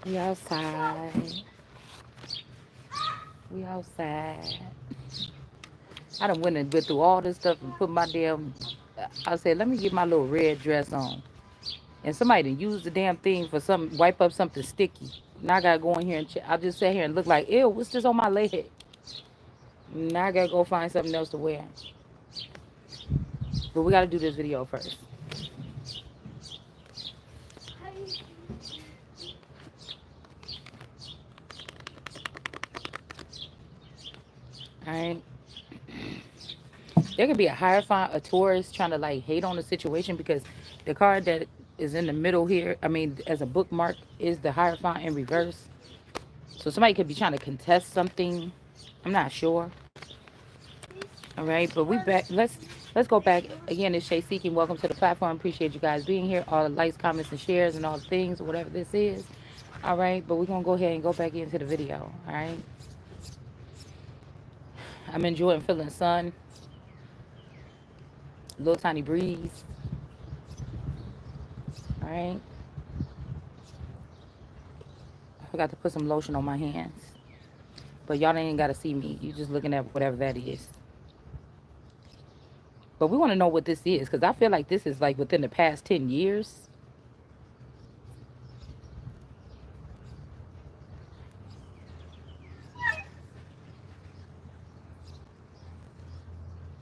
We outside. We outside. I done went and been through all this stuff and put my damn. I said, let me get my little red dress on. And somebody done used the damn thing for some wipe up something sticky. Now I gotta go in here and check. I just sat here and look like, ew, what's this on my leg? Now I gotta go find something else to wear. But we gotta do this video first. Alright. There could be a hierophant, a tourist trying to like hate on the situation because the card that is in the middle here, I mean, as a bookmark, is the hierophant in reverse. So somebody could be trying to contest something. I'm not sure. All right, but we back. Let's go back again. It's Shay Seeking. Welcome to the platform. Appreciate you guys being here. All the likes, comments, and shares, and all the things, whatever this is. All right, but we're gonna go ahead and go back into the video. All right. I'm enjoying feeling sun, little tiny breeze. All right. I forgot to put some lotion on my hands, but y'all ain't gotta see me. You just looking at whatever that is. But we want to know what this is because I feel like this is like within the past 10 years.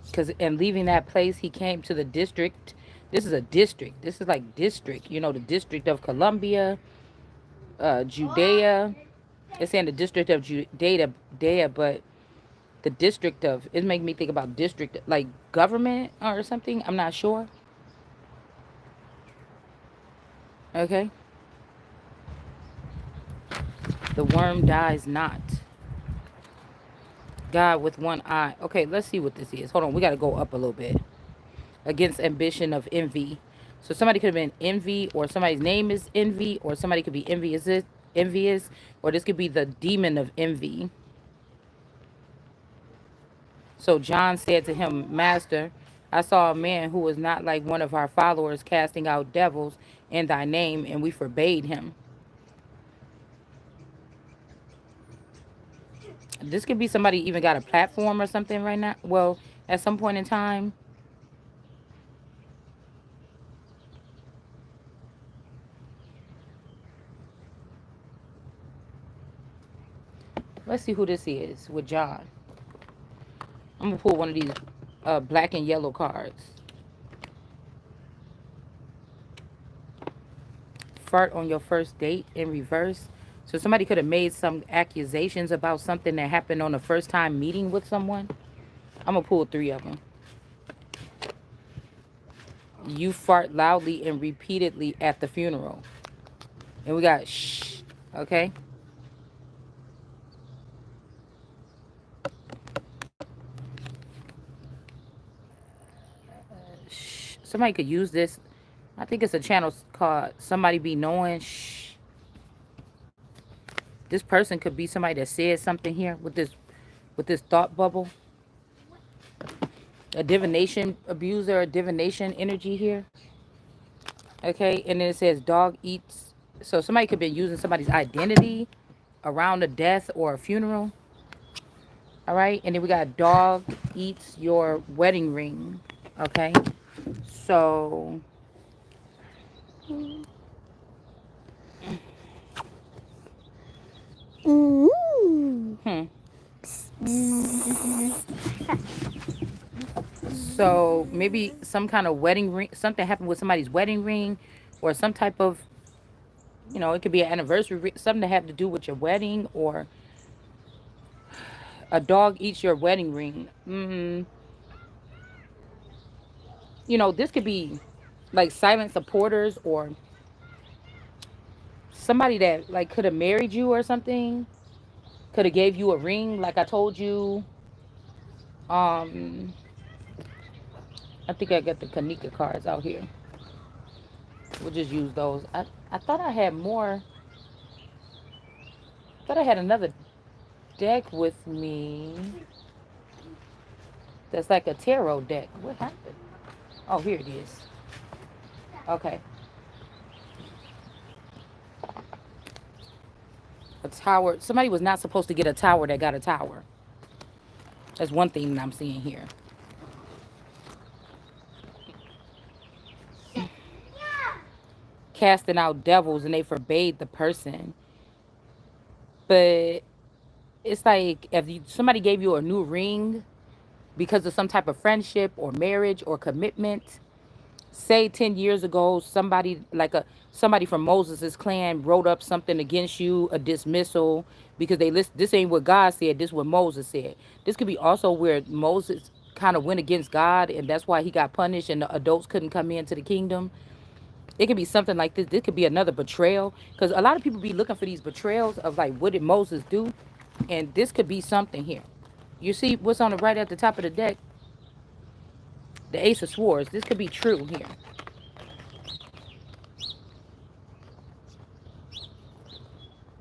Because and leaving that place, he came to the district. This is a district. This is like district. You know, the District of Columbia, Judea. It's in the District of Judea, but the District of it make me think about district like government or something. I'm not sure. Okay, the worm dies not. God with one eye. Okay, let's see what this is. Hold on, we got to go up a little bit. Against ambition of envy. So somebody could have been envy, or somebody's name is envy, or somebody could be envious, or this could be the demon of envy. So John said to him, Master, I saw a man who was not like one of our followers casting out devils in thy name, and we forbade him. This could be somebody even got a platform or something right now. Well, at some point in time. Let's see who this is with John. I'm going to pull one of these black and yellow cards. Fart on your first date in reverse. So somebody could have made some accusations about something that happened on the first time meeting with someone. I'm going to pull three of them. You fart loudly and repeatedly at the funeral. And we got shh. Okay. Shh. Somebody could use this. I think it's a channel called Somebody Be Knowing. Shh. This person could be somebody that said something here with this thought bubble. A divination abuser, a divination energy here. Okay, and then it says dog eats. So somebody could be using somebody's identity around a death or a funeral. All right, and then we got dog eats your wedding ring. Okay, so hmm. So maybe some kind of wedding ring, something happened with somebody's wedding ring, or some type of, it could be an anniversary, something to have to do with your wedding, or a dog eats your wedding ring. This could be like silent supporters or somebody that like could have married you or something, could have gave you a ring, like I told you. Um, I think I got the Kanika cards out here. We'll just use those. I thought I had more. I thought I had another deck with me. That's like a tarot deck. What happened? Oh, here it is. Okay. A tower. Somebody was not supposed to get a tower that got a tower. That's one thing that I'm seeing here. Casting out devils and they forbade the person. But it's like if somebody gave you a new ring because of some type of friendship or marriage or commitment. Say 10 years ago, somebody from Moses's clan wrote up something against you, a dismissal, because they list this ain't what God said, this is what Moses said. This could be also where Moses kind of went against God and that's why he got punished and the adults couldn't come into the kingdom. It could be something like this. This could be another betrayal. Because a lot of people be looking for these betrayals of like, what did Moses do? And this could be something here. You see what's on the right at the top of the deck? The Ace of Swords. This could be true here.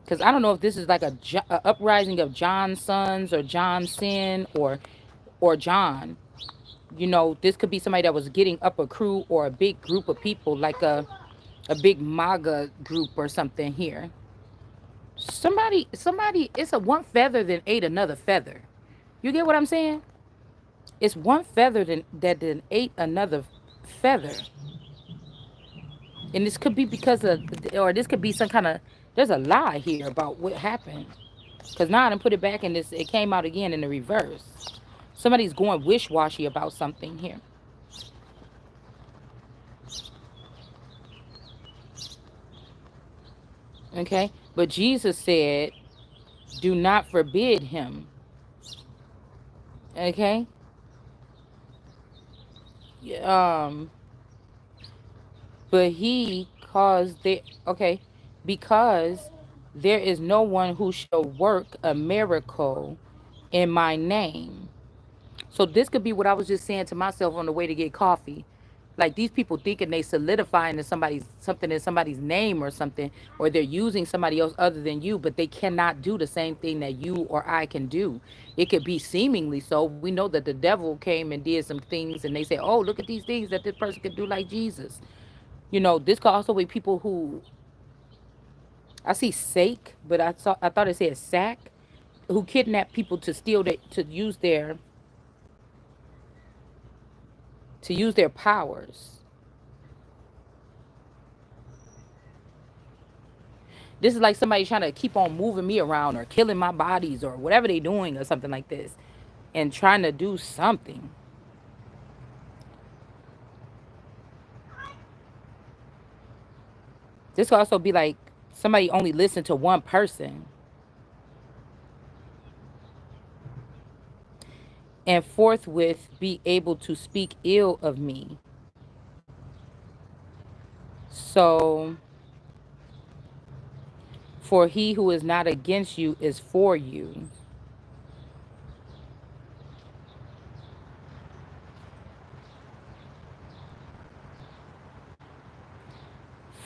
Because I don't know if this is like a uprising of John's sons or John's sin or John. You know, this could be somebody that was getting up a crew or a big group of people, like a big MAGA group or something here. Somebody, it's a one feather that ate another feather. You get what I'm saying? It's one feather that then ate another feather. And this could be because of, or this could be some kind of, there's a lie here about what happened. Because now I done put it back in this, it came out again in the reverse. Somebody's going wish-washy about something here. Okay? But Jesus said, do not forbid him. Okay? Um, but he caused the, okay, because there is no one who shall work a miracle in my name. So this could be what I was just saying to myself on the way to get coffee. Like these people thinking they solidifying in something in somebody's name or something, or they're using somebody else other than you, but they cannot do the same thing that you or I can do. It could be seemingly so. We know that the devil came and did some things and they say, oh, look at these things that this person could do like Jesus. You know, this could also be people who I see sake, but I thought it said sack, who kidnap people to steal to use their powers. This is like somebody trying to keep on moving me around or killing my bodies or whatever they're doing or something like this and trying to do something. This could also be like somebody only listen to one person and forthwith be able to speak ill of me. So, for he who is not against you is for you.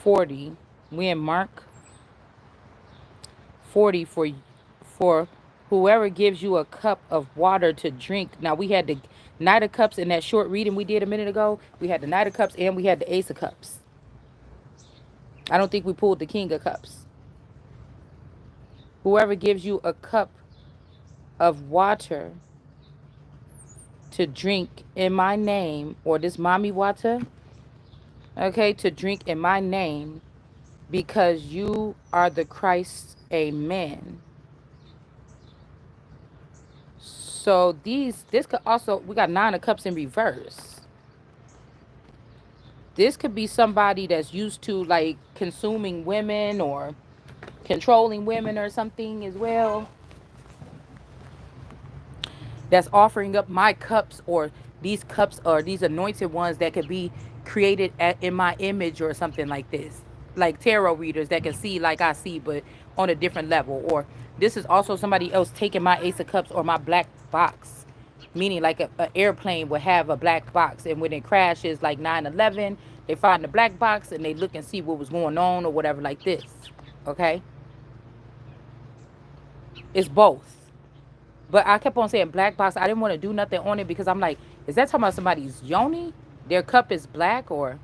40. We in Mark 40 for whoever gives you a cup of water to drink. Now we had the Knight of Cups in that short reading we did a minute ago. We had the Knight of Cups and we had the Ace of Cups. I don't think we pulled the King of Cups. Whoever gives you a cup of water to drink in my name, or this mommy water, okay, to drink in my name, because you are the Christ, amen. So this could also, we got Nine of Cups in reverse. This could be somebody that's used to like consuming women or controlling women or something as well. That's offering up my cups or these anointed ones that could be created in my image or something like this. Like tarot readers that can see like I see, but on a different level. Or this is also somebody else taking my Ace of Cups or my black box. Meaning like an airplane would have a black box. And when it crashes like 9/11, they find the black box and they look and see what was going on or whatever like this. Okay? It's both. But I kept on saying black box. I didn't want to do nothing on it because I'm like, is that talking about somebody's yoni? Their cup is black, or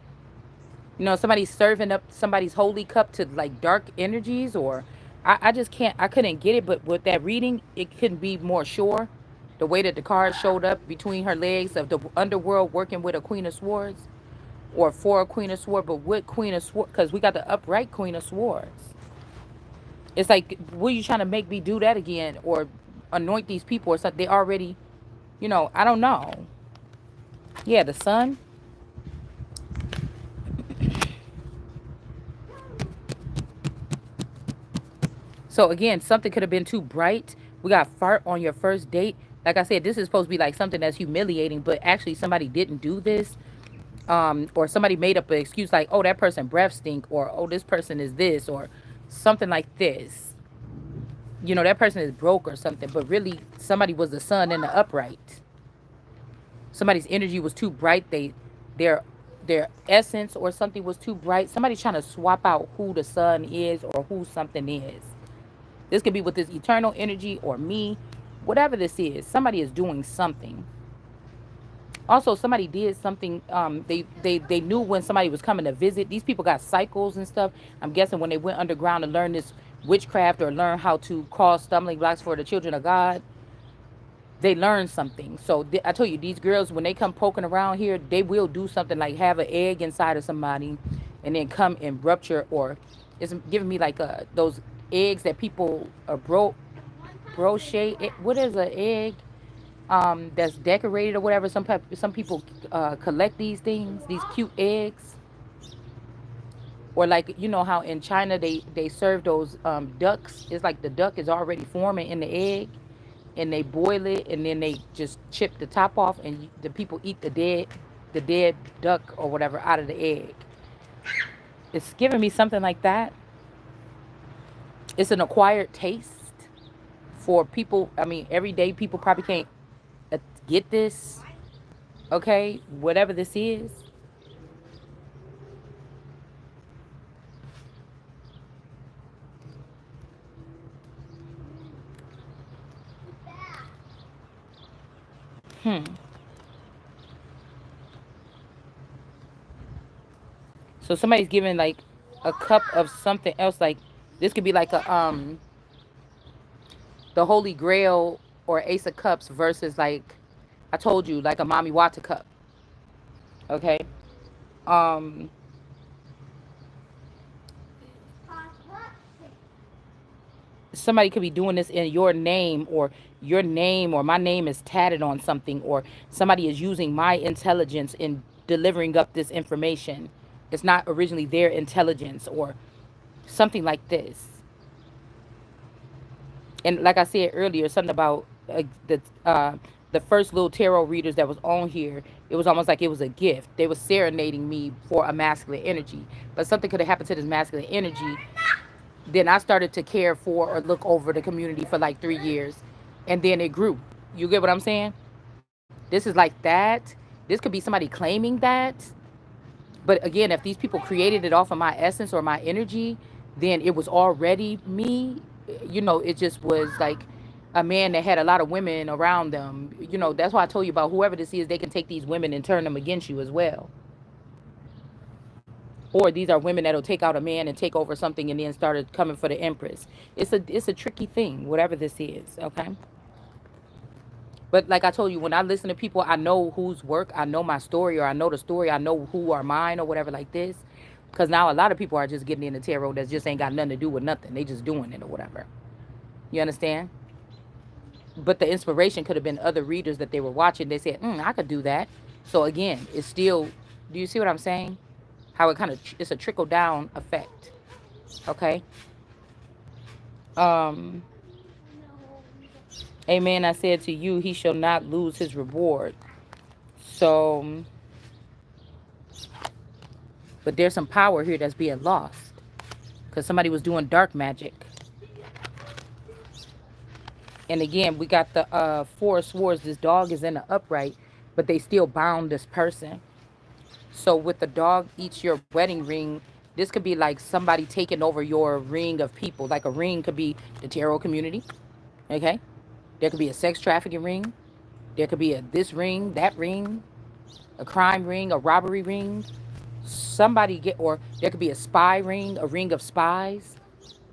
somebody's serving up somebody's holy cup to like dark energies, or I just can't, I couldn't get it, but with that reading, it couldn't be more sure. The way that the card showed up between her legs of the underworld working with a Queen of Swords or for a Queen of Swords, but with Queen of Swords, because we got the upright Queen of Swords. It's like, what are you trying to make me do that again or anoint these people or something? They already, I don't know. Yeah, the sun. So again, something could have been too bright. We got fart on your first date. Like I said, this is supposed to be like something that's humiliating, but actually somebody didn't do this. Or somebody made up an excuse like, oh, that person breath stink, or oh, this person is this, or something like this. That person is broke or something, but really somebody was the sun in the upright. Somebody's energy was too bright. Their their essence or something was too bright. Somebody's trying to swap out who the sun is or who something is. This could be with this eternal energy or me, whatever this is. Somebody is doing something. Also, somebody did something. They knew when somebody was coming to visit. These people got cycles and stuff. I'm guessing when they went underground to learn this witchcraft or learn how to cause stumbling blocks for the children of God, they learned something. So I told you, these girls, when they come poking around here, they will do something like have an egg inside of somebody, and then come and rupture, or it's giving me like those eggs that people brochet. What is an egg? That's decorated or whatever. Some people collect these things, these cute eggs, or like how in China they serve those ducks. It's like the duck is already forming in the egg, and they boil it, and then they just chip the top off, and the people eat the dead duck or whatever out of the egg. It's giving me something like that. It's an acquired taste for people. I mean, everyday people probably can't uh, get this. Okay, whatever this is. Hmm. So somebody's giving like a cup of something else. Like this could be like a the Holy Grail or Ace of Cups versus like I told you, like a Mommy Water cup. Okay. Um Somebody could be doing this in your name, or your name or my name is tatted on something, or somebody is using my intelligence in delivering up this information. It's not originally their intelligence or something like this. And like I said earlier, something about the first little tarot readers that was on here. It was almost like it was a gift. They were serenading me for a masculine energy, but something could have happened to this masculine energy. Then I started to care for or look over the community for like 3 years, and then it grew. You get what I'm saying? This is like that. This could be somebody claiming that. But again, if these people created it off of my essence or my energy, then it was already me. It just was like a man that had a lot of women around them. That's why I told you about whoever this is, they can take these women and turn them against you as well. Or these are women that'll take out a man and take over something and then started coming for the Empress. It's a tricky thing, whatever this is, okay? But like I told you, when I listen to people, I know whose work, I know my story, or I know the story, I know who are mine, or whatever like this. Because now a lot of people are just getting into tarot that just ain't got nothing to do with nothing. They just doing it or whatever. You understand? But the inspiration could have been other readers that they were watching. They said, I could do that. So again, it's still, do you see what I'm saying? How it kind of, it's a trickle down effect. Okay? Um, Amen. I said to you, he shall not lose his reward. So, but there's some power here that's being lost because somebody was doing dark magic. And again, we got the Four of Swords. This dog is in the upright, but they still bound this person. So with the dog eats your wedding ring, this could be like somebody taking over your ring of people. Like a ring could be the tarot community. Okay. There could be a sex trafficking ring. There could be a this ring, that ring, a crime ring, a robbery ring. Somebody get, or there could be a spy ring, a ring of spies.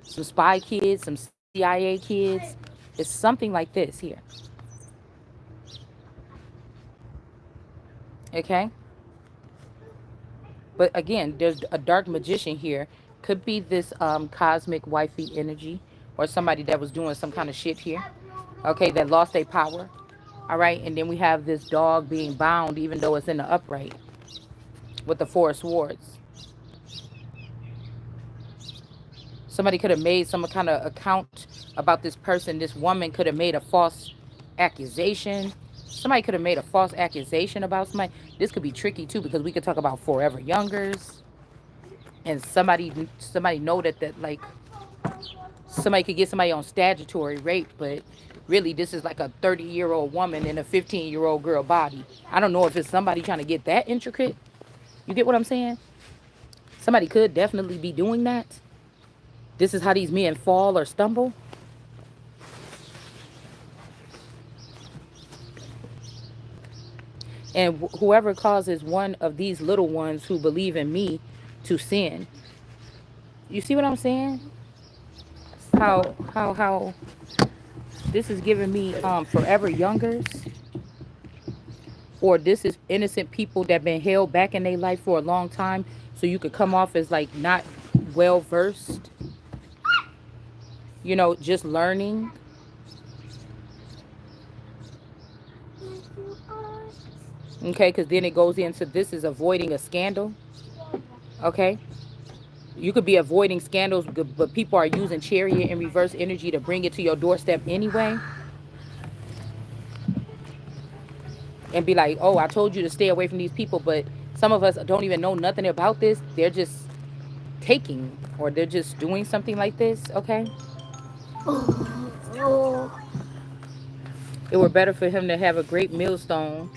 some spy kids, some CIA kids. It's something like this here. Okay. But again, there's a dark magician here. Could be this cosmic wifey energy or somebody that was doing some kind of shit here. Okay, that lost their power. All right, and then we have this dog being bound even though it's in the upright with the four swords. Somebody could have made some kind of account about this person. This woman could have made a false accusation. Somebody could have made a false accusation about somebody. This could be tricky too because we could talk about forever youngers and somebody know that like somebody could get somebody on statutory rape, but really this is like a 30-year-old woman in a 15-year-old girl body. I don't know if it's somebody trying to get that intricate. You get what I'm saying? Somebody could definitely be doing that. This is how these men fall or stumble. And whoever causes one of these little ones who believe in me to sin. You see what I'm saying? How this is giving me forever youngers, or this is innocent people that been held back in their life for a long time, so you could come off as like not well versed, just learning. Okay, because then it goes into this is avoiding a scandal. Okay, you could be avoiding scandals, but people are using chariot and reverse energy to bring it to your doorstep anyway, and be like, oh, I told you to stay away from these people, but some of us don't even know nothing about this. They're just taking, or they're just doing something like this. Okay, it were better for him to have a great millstone.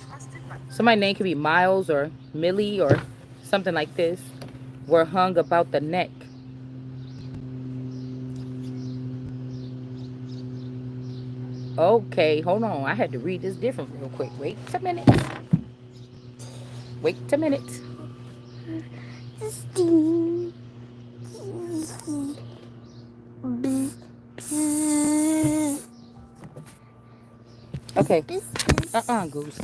Somebody's name could be Miles or Millie or something like this, were hung about the neck. Okay, hold on. I had to read this different real quick. Wait a minute. Wait a minute. Okay. Goose.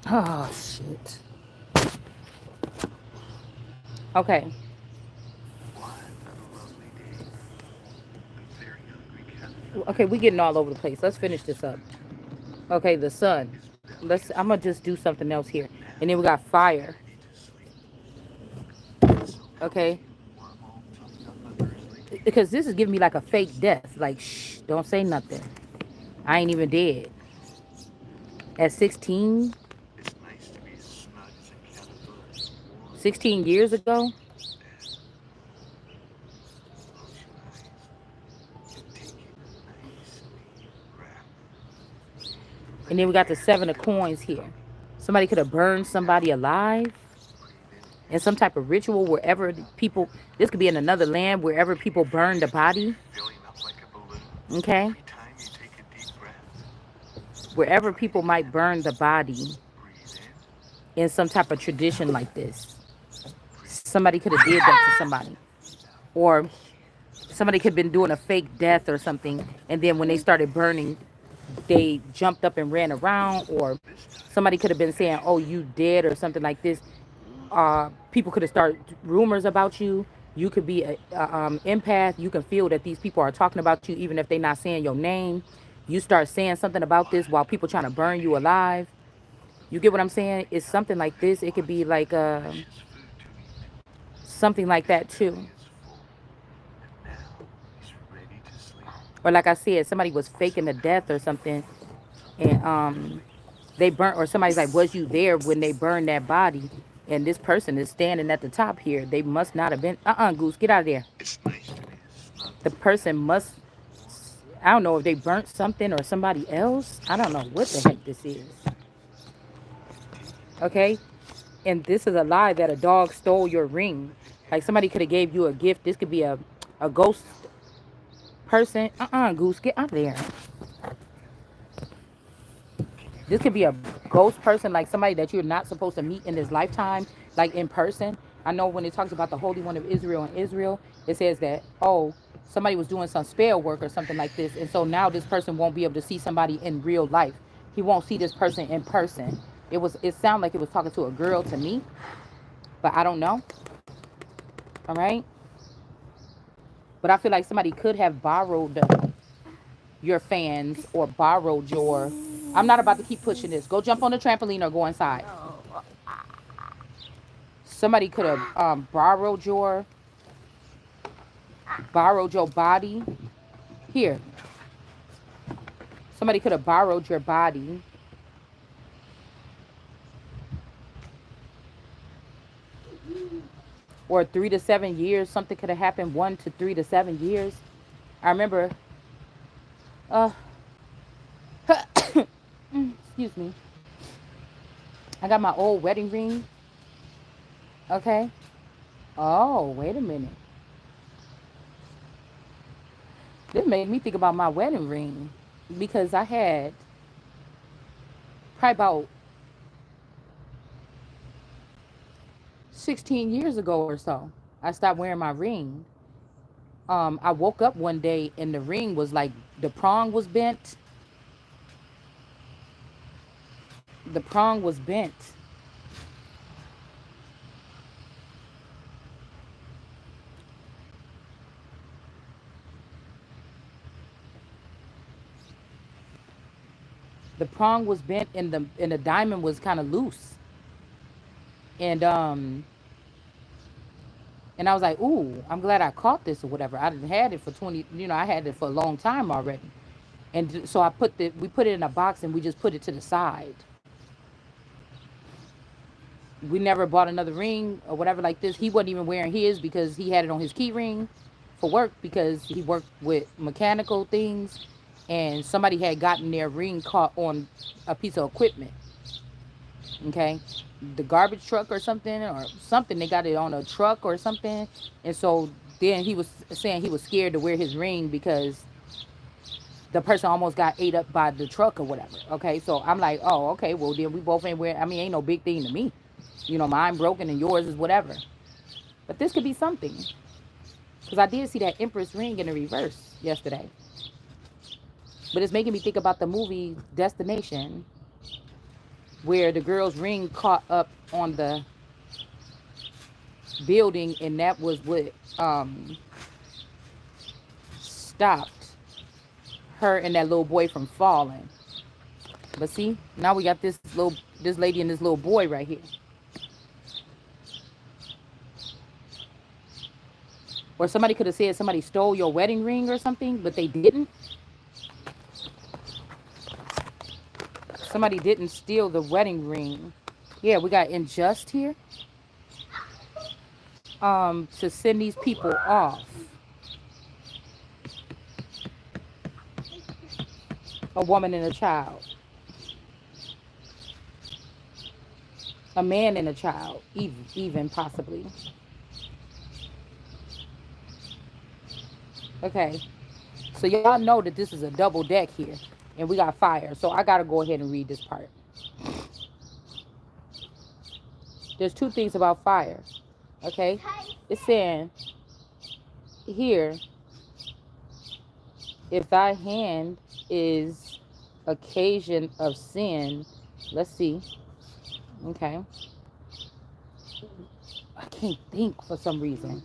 Oh, shit. Okay. Okay, we getting all over the place. Let's finish this up. Okay, the sun. I'm gonna just do something else here. And then we got fire. Okay. Because this is giving me like a fake death. Like, shh, don't say nothing. I ain't even dead. At 16, 16 years ago. And then we got the seven of coins here. Somebody could have burned somebody alive in some type of ritual wherever people, this could be in another land, wherever people burn the body. Okay? Wherever people might burn the body in some type of tradition like this. Somebody could have did that to somebody. Or somebody could have been doing a fake death or something. And then when they started burning, they jumped up and ran around. Or somebody could have been saying, oh, you dead or something like this. People could have started rumors about you. You could be a empath. You can feel that these people are talking about you even if they're not saying your name. You start saying something about this while people trying to burn you alive. You get what I'm saying? It's something like this. It could be like something like that too. Or like I said, somebody was faking a death or something, and they burnt, or somebody's like, was you there when they burned that body? And this person is standing at the top here. They must not have been. Goose, get out of there. The person must. I don't know if they burnt something or somebody else. I don't know what the heck this is. Okay, and this is a lie that a dog stole your ring. Like somebody could have gave you a gift. This could be a ghost person. Goose, get out of there. This could be a ghost person, like somebody that you're not supposed to meet in this lifetime, like in person. I know when it talks about the Holy One of Israel and Israel, it says that, oh, somebody was doing some spell work or something like this. And so now this person won't be able to see somebody in real life. He won't see this person in person. It sounded like it was talking to a girl to me, but I don't know. All right. But I feel like somebody could have borrowed your fans or borrowed your. I'm not about to keep pushing this. Go jump on the trampoline or go inside. Somebody could have borrowed your body. Here, somebody could have borrowed your body. Or 3 to 7 years, something could have happened 1 to 3 to 7 years. I remember, uh, excuse me. I got my old wedding ring. Okay. Oh, wait a minute. This made me think about my wedding ring because I had probably about 16 years ago or so. I stopped wearing my ring. I woke up one day and the ring was like the prong was bent. The prong was bent. The prong was bent and the diamond was kind of loose. And and I was like, ooh, I'm glad I caught this or whatever. I didn't had it for 20, I had it for a long time already. And so we put it in a box and we just put it to the side. We never bought another ring or whatever like this. He wasn't even wearing his because he had it on his key ring for work because he worked with mechanical things and somebody had gotten their ring caught on a piece of equipment. Okay. The garbage truck or something, they got it on a truck or something. And so then he was saying he was scared to wear his ring because the person almost got ate up by the truck or whatever. Okay. So I'm like, oh, okay, well then we both ain't wearing, I mean, ain't no big thing to me. Mine broken and yours is whatever. But this could be something. Because I did see that Empress ring in the reverse yesterday. But it's making me think about the movie Destination, where the girl's ring caught up on the building, and that was what stopped her and that little boy from falling. But see, now we got this lady and this little boy right here. Or somebody could have said somebody stole your wedding ring or something, but they didn't. Somebody didn't steal the wedding ring. Yeah, we got unjust here. To send these people off. A woman and a child. A man and a child, even possibly. Okay, so y'all know that this is a double deck here, and we got fire. So I gotta go ahead and read this part. There's two things about fire. Okay, it's saying here, if thy hand is occasion of sin, let's see. Okay, I can't think for some reason.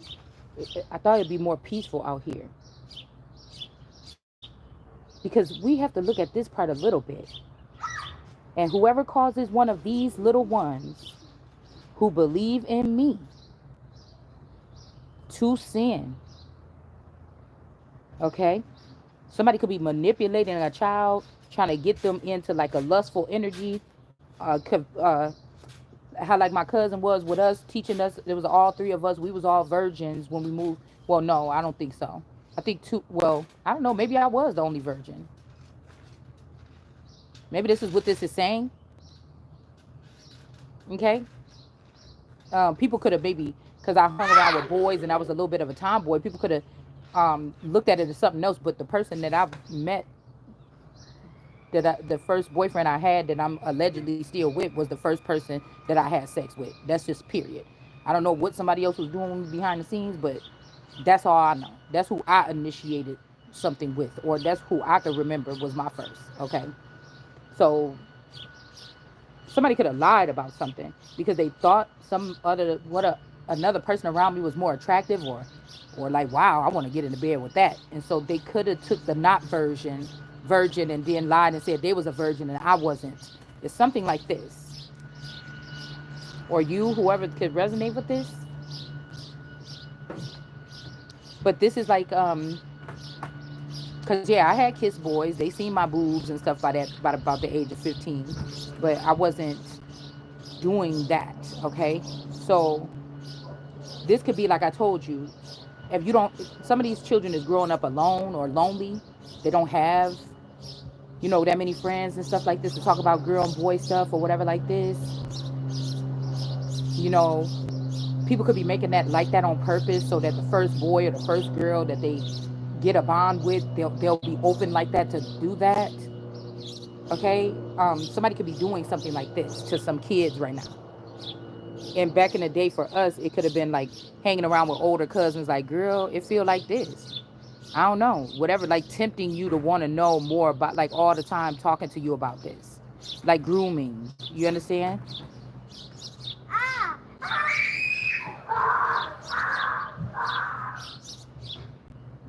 I thought it'd be more peaceful out here. Because we have to look at this part a little bit. And whoever causes one of these little ones who believe in me to sin, okay? Somebody could be manipulating a child, trying to get them into like a lustful energy. How like my cousin was with us, teaching us, it was all three of us. We was all virgins when we moved. Well, no, I don't think so. I think I don't know. Maybe I was the only virgin. Maybe this is what this is saying. Okay. People could have maybe, because I hung around with boys and I was a little bit of a tomboy, people could have looked at it as something else. But the person that I've met, the first boyfriend I had that I'm allegedly still with, was the first person that I had sex with. That's just period. I don't know what somebody else was doing behind the scenes, but that's all I know. That's who I initiated something with, or that's who I could remember was my first. Okay, so somebody could have lied about something because they thought some other another person around me was more attractive, or like, wow, I want to get into bed with that. And so they could have took the not virgin and then lied and said they was a virgin and I wasn't. It's something like this. Or you, whoever could resonate with this. But this is like cause yeah, I had kiss boys. They seen my boobs and stuff by that by about the age of 15. But I wasn't doing that. Okay. So this could be like I told you, if you don't, some of these children is growing up alone or lonely. They don't have, that many friends and stuff like this to talk about girl and boy stuff or whatever like this. You know, people could be making that like that on purpose so that the first boy or the first girl that they get a bond with, they'll be open like that to do that. Okay, somebody could be doing something like this to some kids right now. And back in the day for us, it could have been like hanging around with older cousins, like, girl, it feel like this. I don't know, whatever, like tempting you to want to know more about, like all the time talking to you about this, like grooming. You understand?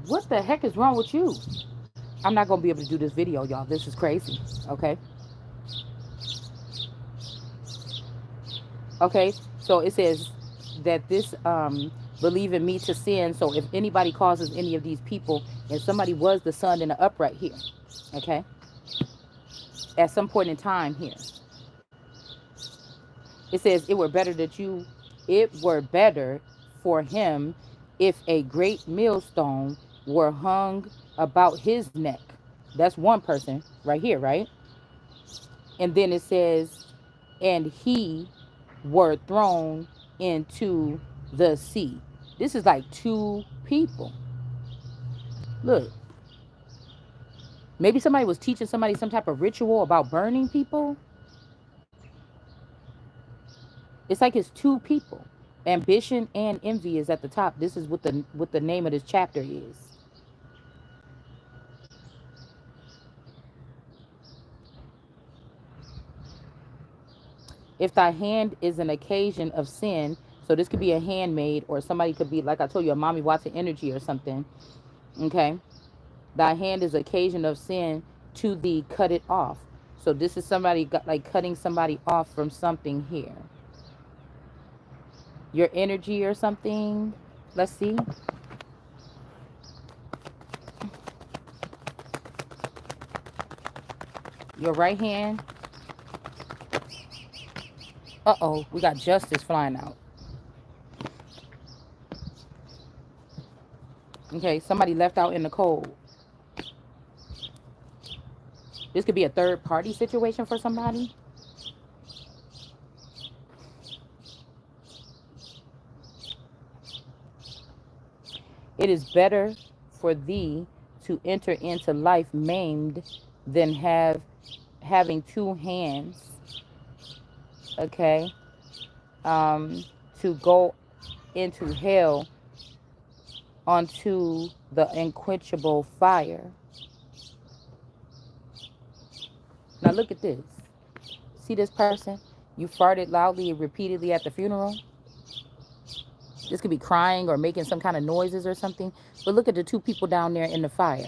What the heck is wrong with you? I'm not gonna be able to do this video, y'all. This is crazy. Okay. Okay. So it says that this believe in me to sin. So if anybody causes any of these people, and somebody was the son in the upright here, okay, at some point in time here, it says it were better for him if a great millstone were hung about his neck. That's one person right here, right? And then it says, and he were thrown into the sea. This is like two people. Look, maybe somebody was teaching somebody some type of ritual about burning people. It's like it's two people. Ambition and envy is at the top. This is what the name of this chapter is. If thy hand is an occasion of sin, so this could be a handmaid, or somebody could be, like I told you, a Mommy Watson energy or something. Okay. Thy hand is occasion of sin, to thee cut it off. So this is somebody like cutting somebody off from something here. Your energy or something. Let's see. Your right hand. Uh-oh, we got justice flying out. Okay, somebody left out in the cold. This could be a third party situation for somebody. It is better for thee to enter into life maimed than having two hands, okay, to go into hell onto the unquenchable fire. Now look at this. See this person? You farted loudly and repeatedly at the funeral. This could be crying or making some kind of noises or something. But look at the two people down there in the fire.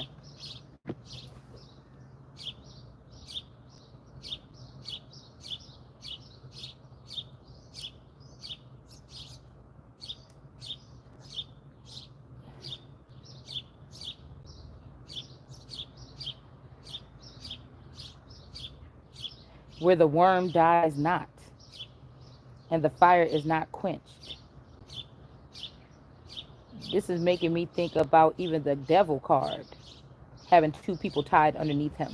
Where the worm dies not, and the fire is not quenched. This is making me think about even the devil card, having two people tied underneath him.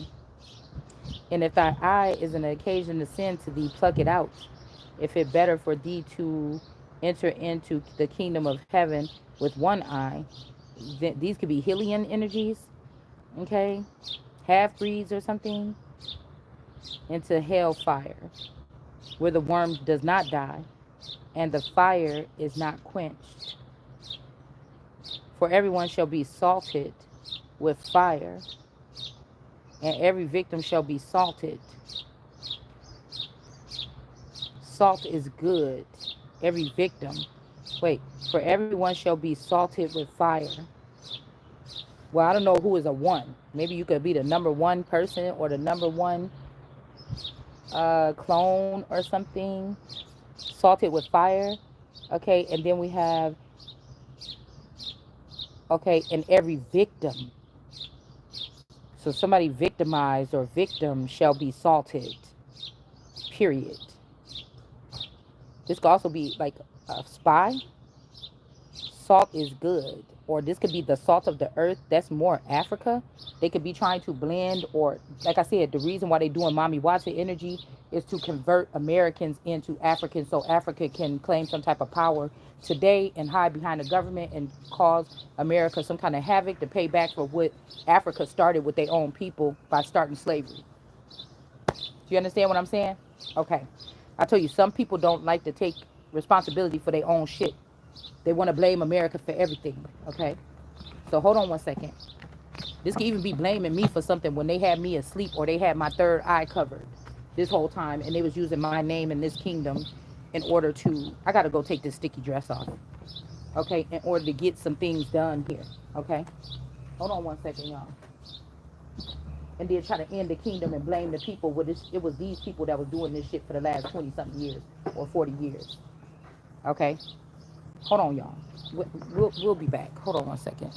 And if thy eye is an occasion to sin to thee, pluck it out. If it better for thee to enter into the kingdom of heaven with one eye, These could be Hylian energies, okay? Half breeds or something, into hellfire, where the worm does not die and the fire is not quenched. For everyone shall be salted with fire, and every victim shall be salted. Salt is good. Every victim. Wait, for everyone shall be salted with fire. Well, I don't know who is a one. Maybe you could be the number one person or the number one clone or something. Salted with fire. Okay, and then we have, okay, and every victim. So somebody victimized or victim shall be salted. Period. This could also be like a spy. Salt is good. Or this could be the salt of the earth. That's more Africa. They could be trying to blend, or like I said, the reason why they doing Mommy Watson energy is to convert Americans into Africans so Africa can claim some type of power today and hide behind the government and cause America some kind of havoc to pay back for what Africa started with their own people by starting slavery. Do you understand what I'm saying? Okay. I tell you, some people don't like to take responsibility for their own shit. They want to blame America for everything. Okay. So hold on one second. This can even be blaming me for something when they had me asleep or they had my third eye covered this whole time and they was using my name in this kingdom in order to, I got to go take this sticky dress off. Okay. In order to get some things done here. Okay. Hold on one second, y'all. And then try to end the kingdom and blame the people. Well, it was these people that was doing this shit for the last 20 something years or 40 years. Okay. Hold on, y'all. We'll be back. Hold on one second.